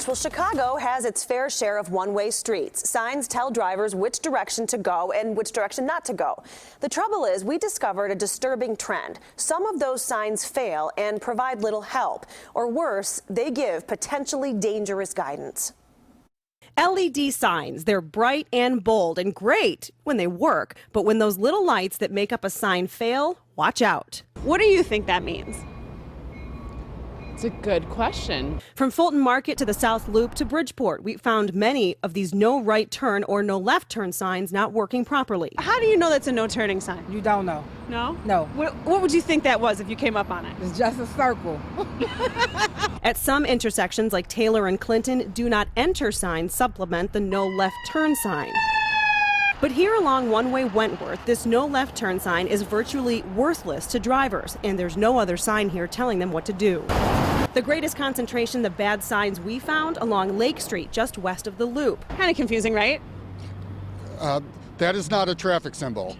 Well, Chicago has its fair share of one-way streets. Signs tell drivers which direction to go and which direction not to go. The trouble is, we discovered a disturbing trend. Some of those signs fail and provide little help. Or worse, they give potentially dangerous guidance. LED signs, they're bright and bold and great when they work. But when those little lights that make up a sign fail, watch out. What do you think that means? It's a good question. From Fulton Market to the South Loop to Bridgeport, we found many of these no right turn or no left turn signs not working properly. How do you know that's a no turning sign? You don't know. No? No. What would you think that was if you came up on it? It's just a circle. At some intersections like Taylor and Clinton, do not enter signs supplement the no left turn sign. But here along one-way Wentworth, this no left turn sign is virtually worthless to drivers, and there's no other sign here telling them what to do. The greatest concentration of bad signs we found along Lake Street, just west of the Loop. Kind of confusing, right? That is not a traffic symbol.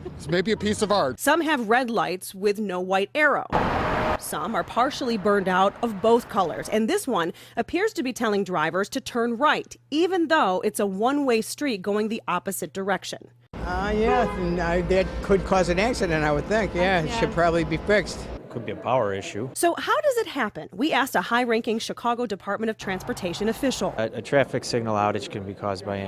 It's maybe a piece of art. Some have red lights with no white arrow. Some are partially burned out of both colors, and this one appears to be telling drivers to turn right, even though it's a one-way street going the opposite direction. Yeah, and that could cause an accident, I would think. Yeah, it should probably be fixed. Could be a power issue. So how does it happen? We asked a high-ranking Chicago Department of Transportation official. A traffic signal outage can be caused by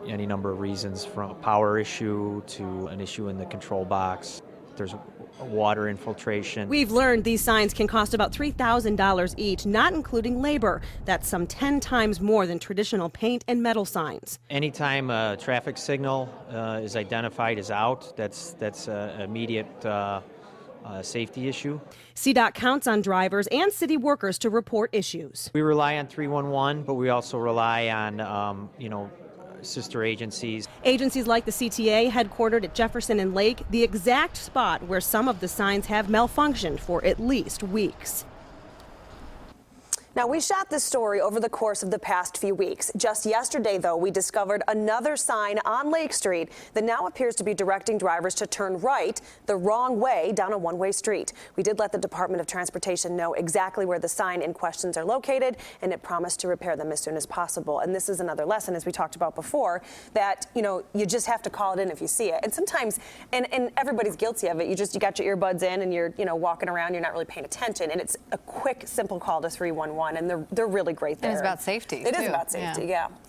any number of reasons, from a power issue to an issue in the control box. There's water infiltration. We've learned these signs can cost about $3,000 each, not including labor. That's some 10 times more than traditional paint and metal signs. Anytime a traffic signal is identified as out, that's an immediate safety issue. CDOT counts on drivers and city workers to report issues. We rely on 311, but we also rely on, sister agencies. Agencies like the CTA, headquartered at Jefferson and Lake, the exact spot where some of the signs have malfunctioned for at least weeks. Now, we shot this story over the course of the past few weeks. Just yesterday, though, we discovered another sign on Lake Street that now appears to be directing drivers to turn right the wrong way down a one-way street. We did let the Department of Transportation know exactly where the sign in questions are located, and it promised to repair them as soon as possible. And this is another lesson, as we talked about before, that, you just have to call it in if you see it. And sometimes, and everybody's guilty of it, you got your earbuds in and you're, walking around, you're not really paying attention. And it's a quick, simple call to 311. And they're really great there. And it's about safety. It is about safety, yeah. Yep.